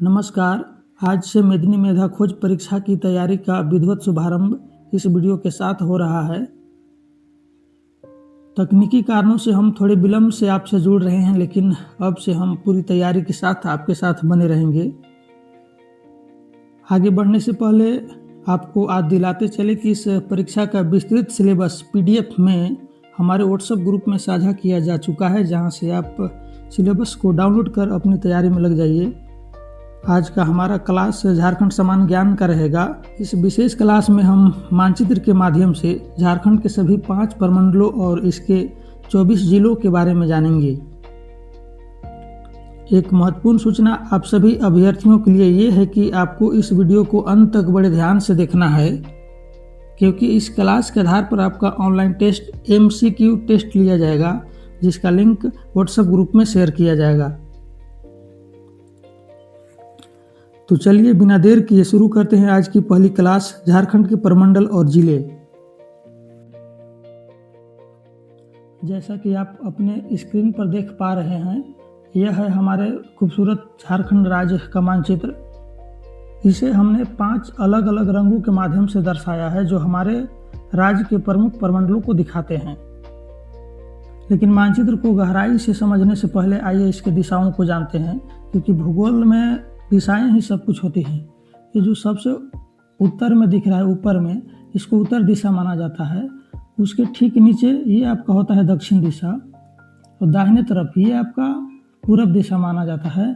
नमस्कार। आज से मेदिनी मेधा खोज परीक्षा की तैयारी का विधिवत शुभारंभ इस वीडियो के साथ हो रहा है। तकनीकी कारणों से हम थोड़े विलंब से आपसे जुड़ रहे हैं, लेकिन अब से हम पूरी तैयारी के साथ आपके साथ बने रहेंगे। आगे बढ़ने से पहले आपको आज दिलाते चले कि इस परीक्षा का विस्तृत सिलेबस PDF में हमारे व्हाट्सएप ग्रुप में साझा किया जा चुका है, जहां से आप सिलेबस को डाउनलोड कर अपनी तैयारी में लग जाइए। आज का हमारा क्लास झारखंड सामान्य ज्ञान का रहेगा। इस विशेष क्लास में हम मानचित्र के माध्यम से झारखंड के सभी 5 प्रमंडलों और इसके 24 जिलों के बारे में जानेंगे। एक महत्वपूर्ण सूचना आप सभी अभ्यर्थियों के लिए ये है कि आपको इस वीडियो को अंत तक बड़े ध्यान से देखना है, क्योंकि इस क्लास के आधार पर आपका ऑनलाइन टेस्ट MCQ टेस्ट लिया जाएगा, जिसका लिंक व्हाट्सएप ग्रुप में शेयर किया जाएगा। तो चलिए बिना देर किए शुरू करते हैं आज की पहली क्लास, झारखंड के प्रमंडल और जिले। जैसा कि आप अपने स्क्रीन पर देख पा रहे हैं, यह है हमारे खूबसूरत झारखंड राज्य का मानचित्र। इसे हमने 5 अलग अलग रंगों के माध्यम से दर्शाया है, जो हमारे राज्य के प्रमुख प्रमंडलों को दिखाते हैं। लेकिन मानचित्र को गहराई से समझने से पहले आइए इसके दिशाओं को जानते हैं, क्योंकि भूगोल में दिशाएं ही सब कुछ होती हैं। ये जो सबसे उत्तर में दिख रहा है ऊपर में, इसको उत्तर दिशा माना जाता है। उसके ठीक नीचे ये आपका होता है दक्षिण दिशा, और दाहिने तरफ ये आपका पूरब दिशा माना जाता है,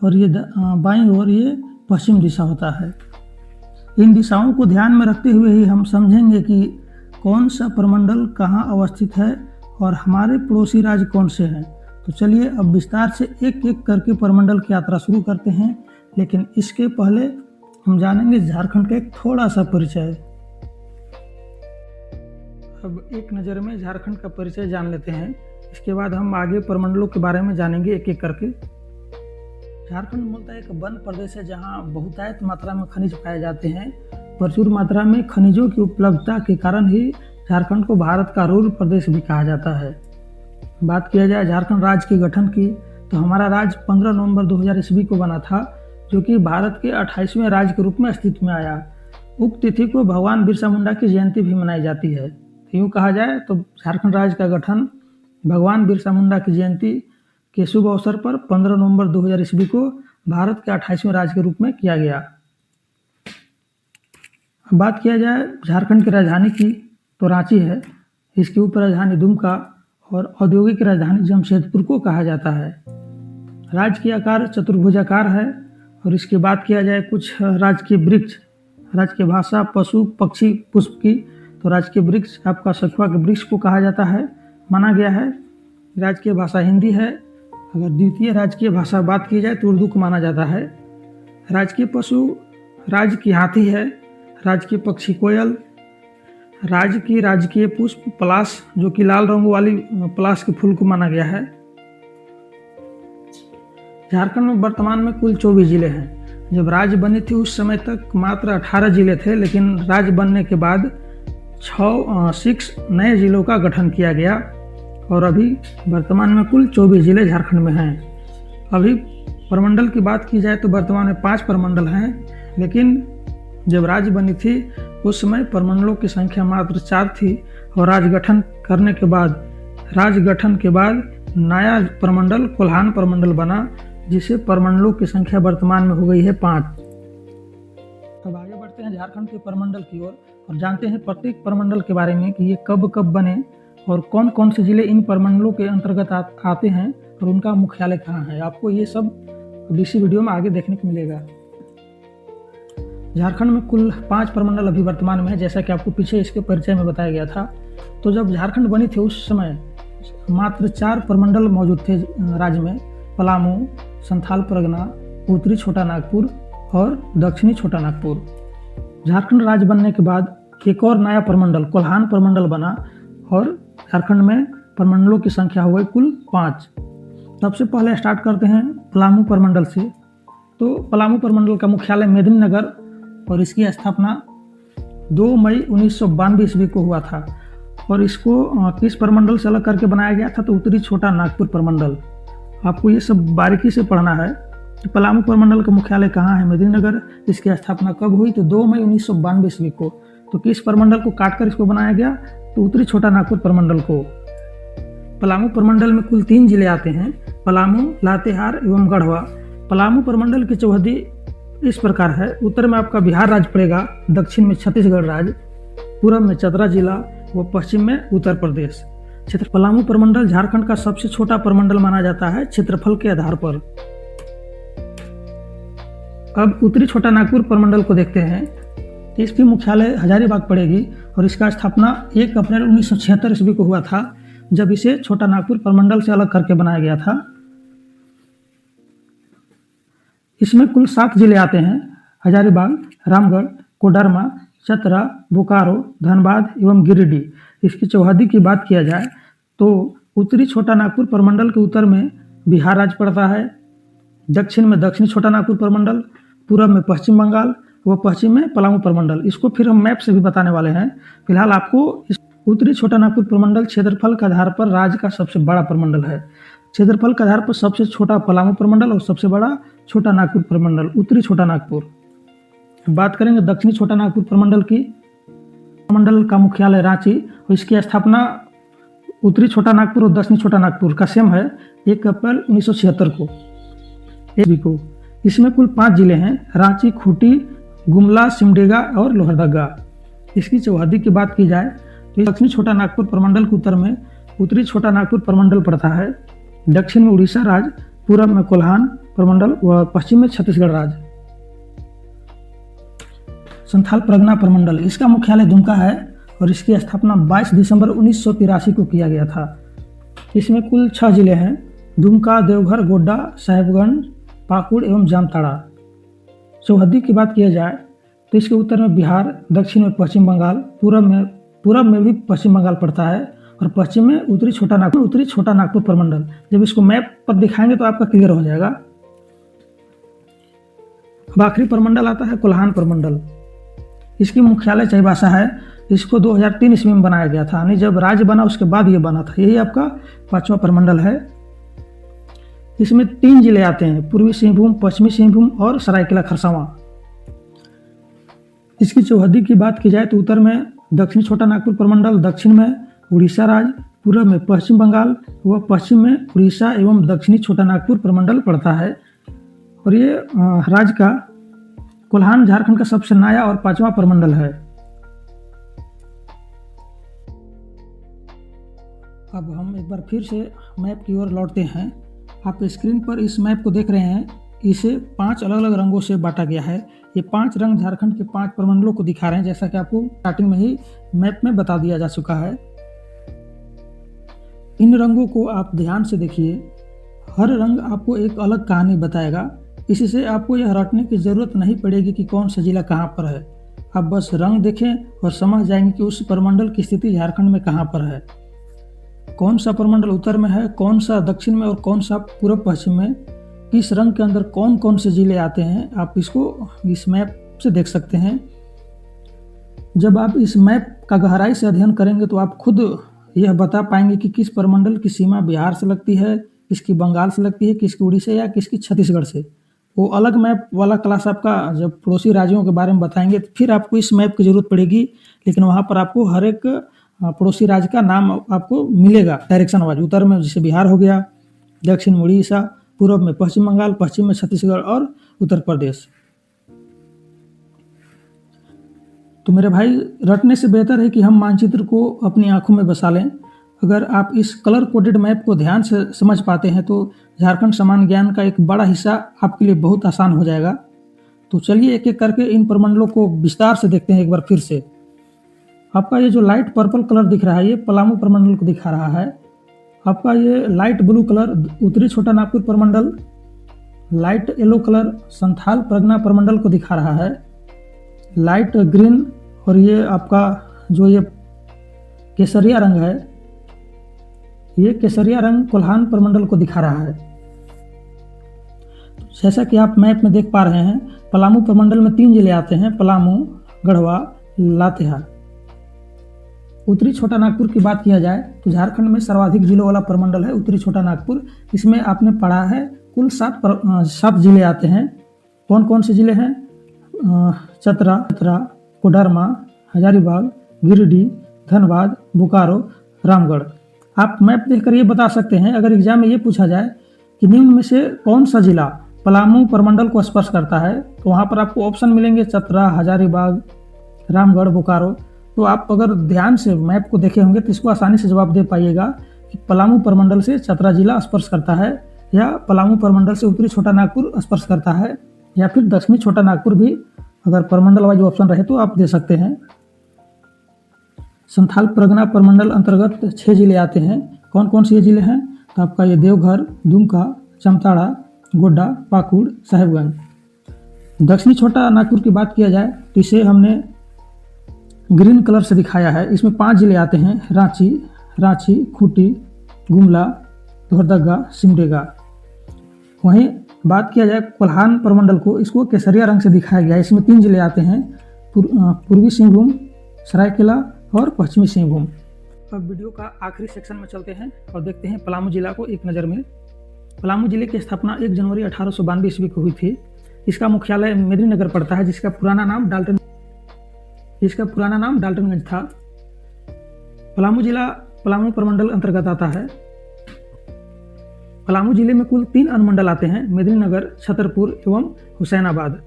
और ये बाईं ओर ये पश्चिम दिशा होता है। इन दिशाओं को ध्यान में रखते हुए ही हम समझेंगे कि कौन सा प्रमंडल कहाँ अवस्थित है और हमारे पड़ोसी राज्य कौन से हैं। तो चलिए अब विस्तार से एक एक करके प्रमंडल की यात्रा शुरू करते हैं, लेकिन इसके पहले हम जानेंगे झारखंड का एक थोड़ा सा परिचय। अब एक नज़र में झारखंड का परिचय जान लेते हैं, इसके बाद हम आगे प्रमंडलों के बारे में जानेंगे एक एक करके। झारखंड मूलतः एक वन प्रदेश है, जहां बहुतायत मात्रा में खनिज पाए जाते हैं। प्रचुर मात्रा में खनिजों की उपलब्धता के कारण ही झारखंड को भारत का अरूर प्रदेश भी कहा जाता है। बात किया जाए झारखंड राज्य के गठन की, तो हमारा राज्य 15 नवंबर 2000 ईस्वी को बना था, जो कि भारत के 28वें राज्य के रूप में अस्तित्व में आया। उक्त तिथि को भगवान बिरसा मुंडा की जयंती भी मनाई जाती है। यूँ कहा जाए तो झारखंड राज्य का गठन भगवान बिरसा मुंडा की जयंती के शुभ अवसर पर 15 नवंबर 2000 ईस्वी को भारत के 28वें राज्य के रूप में किया गया। अब बात किया जाए झारखंड की राजधानी की, तो रांची है। इसकी उप राजधानी दुमका और औद्योगिक राजधानी जमशेदपुर को कहा जाता है। राज्य की आकार चतुर्भुजाकार है। और इसकी बात किया जाए कुछ राज्य के वृक्ष, राज्य की भाषा, पशु, पक्षी, पुष्प की, तो राज्य के वृक्ष आपका सखुआ के वृक्ष को कहा जाता है, माना गया है। राज्य की भाषा हिंदी है। अगर द्वितीय राजकीय भाषा बात की जाए तो उर्दू को माना जाता है। राजकीय पशु राज्य की हाथी है। राजकीय पक्षी कोयल। राज्य की राजकीय पुष्प पलाश, जो कि लाल रंग वाली पलाश के फूल को माना गया है। झारखंड में वर्तमान में कुल 24 जिले हैं। जब राज्य बनी थी उस समय तक मात्र 18 जिले थे, लेकिन राज्य बनने के बाद 6 नए जिलों का गठन किया गया, और अभी वर्तमान में कुल 24 जिले झारखंड में हैं। अभी प्रमंडल की बात की जाए तो वर्तमान में 5 प्रमंडल हैं, लेकिन जब राज्य बनी थी उस समय प्रमंडलों की संख्या मात्र 4 थी। और राज्य गठन के बाद नया प्रमंडल कोल्हान प्रमंडल बना, जिसे प्रमंडलों की संख्या वर्तमान में हो गई है 5। अब आगे बढ़ते हैं झारखंड के प्रमंडल की ओर और जानते हैं प्रत्येक प्रमंडल के बारे में कि ये कब कब बने और कौन कौन से जिले इन प्रमंडलों के अंतर्गत आते हैं और उनका मुख्यालय कहाँ है। आपको ये सब इसी वीडियो में आगे देखने को मिलेगा। झारखंड में कुल 5 प्रमंडल अभी वर्तमान में है, जैसा कि आपको पीछे इसके परिचय में बताया गया था। तो जब झारखंड बनी थी उस समय मात्र 4 प्रमंडल मौजूद थे राज्य में: पलामू, संथाल परगना, उत्तरी छोटा नागपुर और दक्षिणी छोटा नागपुर। झारखंड राज्य बनने के बाद एक और नया प्रमंडल कोल्हान प्रमंडल बना, और झारखंड में प्रमंडलों की संख्या हो गई कुल 5। सबसे पहले स्टार्ट करते हैं पलामू प्रमंडल से। तो पलामू प्रमंडल का मुख्यालय मेदिनीनगर, और इसकी स्थापना 2 मई 1992 ईस्वी को हुआ था। और इसको किस प्रमंडल से अलग करके बनाया गया था, तो उत्तरी छोटा नागपुर प्रमंडल। आपको ये सब बारीकी से पढ़ना है। तो पलामू प्रमंडल का मुख्यालय कहाँ है? मेदिनीनगर। इसकी स्थापना कब हुई? तो 2 मई 1992 ईस्वी को। तो किस प्रमंडल को काटकर इसको बनाया गया? तो उत्तरी छोटा नागपुर प्रमंडल को। पलामू प्रमंडल में कुल 3 जिले आते हैं, पलामू, लातेहार एवं गढ़वा। पलामू प्रमंडल की चौहद्दी इस प्रकार है। उत्तर में आपका बिहार राज्य पड़ेगा, दक्षिण में छत्तीसगढ़ राज्य, पूर्व में चतरा जिला व पश्चिम में उत्तर प्रदेश। क्षेत्र पलामू प्रमंडल झारखंड का सबसे छोटा प्रमंडल माना जाता है क्षेत्रफल के आधार पर। अब उत्तरी छोटा नागपुर प्रमंडल को देखते हैं। इसकी मुख्यालय हजारीबाग पड़ेगी और इसका स्थापना 1 अप्रैल 1976 ईस्वी को हुआ था, जब इसे छोटा नागपुर प्रमंडल से अलग करके बनाया गया था। इसमें कुल 7 जिले आते हैं, हजारीबाग, रामगढ़, कोडरमा, चतरा, बोकारो, धनबाद एवं गिरिडीह। इसकी चौहद्दी की बात किया जाए तो उत्तरी छोटा नागपुर प्रमंडल के उत्तर में बिहार राज्य पड़ता है, दक्षिण में दक्षिणी छोटा नागपुर प्रमंडल, पूर्व में पश्चिम बंगाल व पश्चिम में पलामू प्रमंडल। इसको फिर हम मैप से भी बताने वाले हैं। फिलहाल आपको उत्तरी छोटा नागपुर प्रमंडल क्षेत्रफल के आधार पर राज्य का सबसे बड़ा प्रमंडल है। क्षेत्रफल के आधार पर सबसे छोटा पलामू प्रमंडल और सबसे बड़ा छोटा नागपुर प्रमंडल उत्तरी छोटा नागपुर। बात करेंगे दक्षिणी छोटा नागपुर प्रमंडल की। प्रमंडल का मुख्यालय रांची और इसकी स्थापना उत्तरी छोटा नागपुर और दक्षिणी छोटा नागपुर का सेम है 1 अप्रैल 1976 को। इसमें कुल 5 जिले हैं, रांची, खूंटी, गुमला, सिमडेगा और लोहरदगा। इसकी चौहद्दी की बात की जाए तो दक्षिणी छोटा नागपुर प्रमंडल के उत्तर में उत्तरी छोटा नागपुर प्रमंडल पड़ता है, दक्षिण में उड़ीसा राज्य, पूर्व में कोल्हान प्रमंडल व पश्चिम में छत्तीसगढ़ राज्य। संथाल परगना प्रमंडल, इसका मुख्यालय दुमका है और इसकी स्थापना 22 दिसंबर 1983 को किया गया था। इसमें कुल 6 जिले हैं, दुमका, देवघर, गोड्डा, साहेबगंज, पाकुड़ एवं जामताड़ा। चौहद्दी की बात किया जाए तो इसके उत्तर में बिहार, दक्षिण में पश्चिम बंगाल, पूर्व में भी पश्चिम बंगाल पड़ता है और पश्चिम में उत्तरी छोटा नागपुर प्रमंडल। जब इसको मैप पर दिखाएंगे तो आपका क्लियर हो जाएगा। अब आखिरी प्रमंडल आता है कोल्हान प्रमंडल। इसकी मुख्यालय चाईबासा है। इसको 2003 ईस्वी में बनाया गया था, यानी जब राज्य बना उसके बाद ये बना था। यही आपका 5वां प्रमंडल है। इसमें 3 जिले आते हैं, पूर्वी सिंहभूम, पश्चिमी सिंहभूम और सरायकेला खरसावां। इसकी चौहद्दी की बात की जाए तो उत्तर में दक्षिणी छोटा नागपुर प्रमंडल, दक्षिण में उड़ीसा राज्य, पूर्व में पश्चिम बंगाल व पश्चिम में उड़ीसा एवं दक्षिणी छोटा नागपुर प्रमंडल पड़ता है। और ये राज्य का कोल्हान झारखंड का सबसे नया और 5वां प्रमंडल है। अब हम एक बार फिर से मैप की ओर लौटते हैं। आप स्क्रीन पर इस मैप को देख रहे हैं, इसे 5 अलग अलग रंगों से बांटा गया है। ये 5 रंग झारखंड के 5 प्रमंडलों को दिखा रहे हैं, जैसा कि आपको स्टार्टिंग में ही मैप में बता दिया जा चुका है। इन रंगों को आप ध्यान से देखिए, हर रंग आपको एक अलग कहानी बताएगा। इससे आपको यह रटने की जरूरत नहीं पड़ेगी कि कौन सा जिला कहाँ पर है। आप बस रंग देखें और समझ जाएंगे कि उस प्रमंडल की स्थिति झारखंड में कहाँ पर है, कौन सा प्रमंडल उत्तर में है, कौन सा दक्षिण में और कौन सा पूर्व पश्चिम में, किस रंग के अंदर कौन कौन से जिले आते हैं। आप इसको इस मैप से देख सकते हैं। जब आप इस मैप का गहराई से अध्ययन करेंगे तो आप खुद यह बता पाएंगे कि किस प्रमंडल की सीमा बिहार से लगती है, किसकी बंगाल से लगती है, किसकी उड़ीसा या किसकी छत्तीसगढ़ से। वो अलग मैप वाला क्लास आपका जब पड़ोसी राज्यों के बारे में बताएंगे तो फिर आपको इस मैप की जरूरत पड़ेगी, लेकिन वहाँ पर आपको हर एक पड़ोसी राज्य का नाम आपको मिलेगा डायरेक्शन वाइज। उत्तर में जैसे बिहार हो गया, दक्षिण में उड़ीसा, पूर्व में पश्चिम बंगाल, पश्चिम में छत्तीसगढ़ और उत्तर प्रदेश। तो मेरे भाई, रटने से बेहतर है कि हम मानचित्र को अपनी आंखों में बसा लें। अगर आप इस कलर कोडेड मैप को ध्यान से समझ पाते हैं तो झारखंड सामान्य ज्ञान का एक बड़ा हिस्सा आपके लिए बहुत आसान हो जाएगा। तो चलिए एक एक करके इन प्रमंडलों को विस्तार से देखते हैं एक बार फिर से। आपका ये जो लाइट पर्पल कलर दिख रहा है ये पलामू प्रमंडल को दिखा रहा है। आपका ये लाइट ब्लू कलर उत्तरी छोटा नागपुर प्रमंडल, light yellow colour Santhal Pargana प्रमंडल को दिखा रहा है, लाइट ग्रीन और ये आपका जो ये केसरिया रंग है, ये केसरिया रंग कोल्हान प्रमंडल को दिखा रहा है। जैसा कि आप मैप में देख पा रहे हैं, पलामू प्रमंडल में 3 जिले आते हैं, पलामू, गढ़वा, लातेहार। उत्तरी छोटा नागपुर की बात किया जाए तो झारखंड में सर्वाधिक जिलों वाला प्रमंडल है उत्तरी छोटा नागपुर। इसमें आपने पढ़ा है कुल 7 जिले आते हैं। कौन कौन से जिले हैं? चतरा, कोडरमा, हजारीबाग, गिरिडीह, धनबाद, बोकारो, रामगढ़। आप मैप देखकर ये बता सकते हैं, अगर एग्जाम में ये पूछा जाए कि निम्न में से कौन सा जिला पलामू प्रमंडल को स्पर्श करता है, तो वहाँ पर आपको ऑप्शन मिलेंगे चतरा, हजारीबाग, रामगढ़, बोकारो। तो आप अगर ध्यान से मैप को देखे होंगे तो इसको आसानी से जवाब दे पाइएगा कि पलामू प्रमंडल से चतरा जिला स्पर्श करता है, या पलामू प्रमंडल से उत्तरी छोटा नागपुर स्पर्श करता है, या फिर दक्षिणी छोटा नागपुर भी अगर प्रमंडल वाइज ऑप्शन रहे तो आप दे सकते हैं। संथाल परगना प्रमंडल अंतर्गत 6 जिले आते हैं। कौन कौन से ये जिले हैं? तो आपका ये देवघर, दुमका, जामताड़ा, गोड्डा, पाकुड़, साहेबगंज। दक्षिणी छोटा नागपुर की बात किया जाए तो इसे हमने ग्रीन कलर से दिखाया है। इसमें 5 जिले आते हैं: रांची, खूंटी, गुमला, लोहरदगा, सिमडेगा। वहीं बात किया जाए कोल्हान प्रमंडल को, इसको केसरिया रंग से दिखाया गया है। इसमें 3 जिले आते हैं: पूर्वी सिंहभूम, सरायकेला और पश्चिमी सिंहभूम। अब वीडियो का आखिरी सेक्शन में चलते हैं और देखते हैं पलामू जिला को एक नज़र में। पलामू जिले की स्थापना 1 जनवरी 1892 ईस्वी को हुई थी। इसका मुख्यालय मेदिनीनगर पड़ता है, जिसका पुराना नाम डाल्टनगंज था। पलामू जिला पलामू प्रमंडल अंतर्गत आता है। पलामू जिले में कुल 3 अनुमंडल आते हैं: मेदिनीनगर, छतरपुर एवं हुसैनाबाद।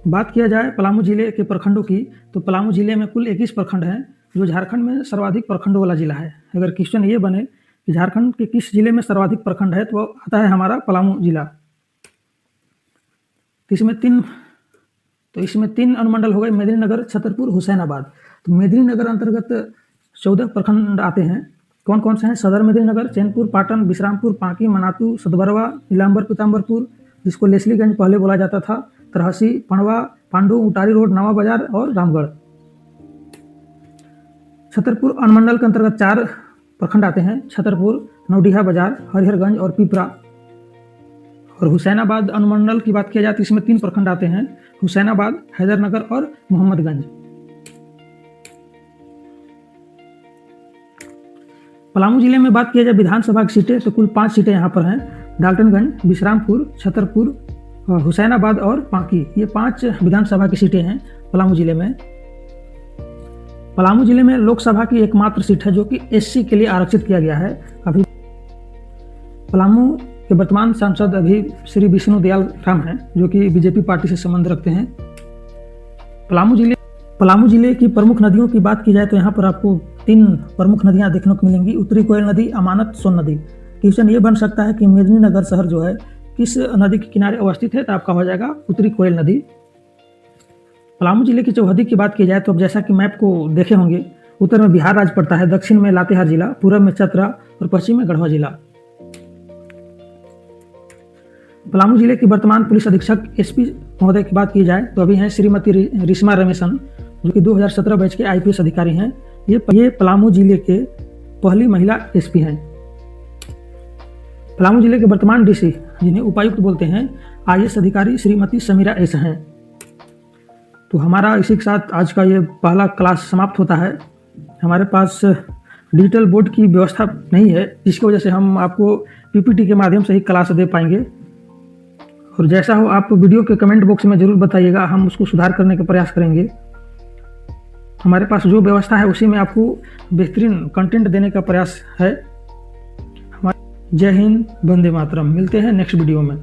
बात किया जाए पलामू जिले के प्रखंडों की, तो पलामू जिले में कुल 21 प्रखंड हैं, जो झारखंड में सर्वाधिक प्रखंडों वाला जिला है। अगर क्वेश्चन ये बने कि झारखंड के किस जिले में सर्वाधिक प्रखंड है, तो आता है हमारा पलामू जिला। तो इसमें 3 अनुमंडल हो गए: मेदिनीनगर, छतरपुर, हुसैनाबाद। तो मेदिनीनगर अंतर्गत 14 प्रखंड आते हैं। कौन कौन से हैं? सदर मेदिनीनगर, चैनपुर, पाटन, विश्रामपुर, पांकी, मनातू, सतबरवा, नीलांबर, पीताम्बरपुर, जिसको लेस्लीगंज पहले बोला जाता था, तरहसी, पणवा, पांडु, उटारी रोड, नवा बाजार और रामगढ़। छतरपुर अनुमंडल के अंतर्गत 4 प्रखंड आते हैं: छतरपुर, नौडीहा बाजार, हरिहरगंज और पिपरा। और हुसैनाबाद अनुमंडल की बात किया जाए तो इसमें 3 प्रखंड आते हैं: हुसैनाबाद, हैदरनगर और मोहम्मदगंज। पलामू जिले में बात किया जाए विधानसभा की सीटें, तो कुल 5 सीटें यहाँ पर हैं: डाल्टनगंज, विश्रामपुर, छतरपुर, हुसैनाबाद और पांकी। ये 5 विधानसभा की सीटें हैं पलामू जिले में। पलामू जिले में लोकसभा की एकमात्र सीट है जो कि SC के लिए आरक्षित किया गया है। अभी पलामू के वर्तमान सांसद अभी श्री विष्णु दयाल राम हैं, जो कि बीजेपी पार्टी से संबंध रखते हैं। पलामू जिले की प्रमुख नदियों की बात की जाए तो यहाँ पर आपको 3 प्रमुख नदियाँ देखने को मिलेंगी: उत्तरी कोयल नदी, अमानत, सोन नदी। क्वेश्चन ये बन सकता है कि मेदिनीनगर शहर जो है किस नदी के किनारे अवस्थित है, तो आपका हो जाएगा उत्तरी कोयल नदी। पलामू जिले की चौहदी की बात की जाए तो अब जैसा कि मैप को देखे होंगे, उत्तर में बिहार राज्य पड़ता है, दक्षिण में लातेहार जिला, पूर्व में चतरा और पश्चिम में गढ़वा जिला। पलामू जिले की वर्तमान पुलिस अधीक्षक SP महोदय की बात की जाए तो अभी हैं श्रीमती रिश्मा रमेशन, जो कि 2017 बैच के IPS अधिकारी हैं। ये पलामू जिले के पहली महिला SP हैं। पलामू जिले के वर्तमान DC, जिन्हें उपायुक्त बोलते हैं, IAS अधिकारी श्रीमती समीरा S हैं। तो हमारा इसी के साथ आज का ये पहला क्लास समाप्त होता है। हमारे पास डिजिटल बोर्ड की व्यवस्था नहीं है, जिसकी वजह से हम आपको PPT के माध्यम से ही क्लास दे पाएंगे। और जैसा हो आप वीडियो के कमेंट बॉक्स में ज़रूर बताइएगा, हम उसको सुधार करने का प्रयास करेंगे। हमारे पास जो व्यवस्था है उसी में आपको बेहतरीन कंटेंट देने का प्रयास है। जय हिंद, वंदे मातरम। मिलते हैं नेक्स्ट वीडियो में।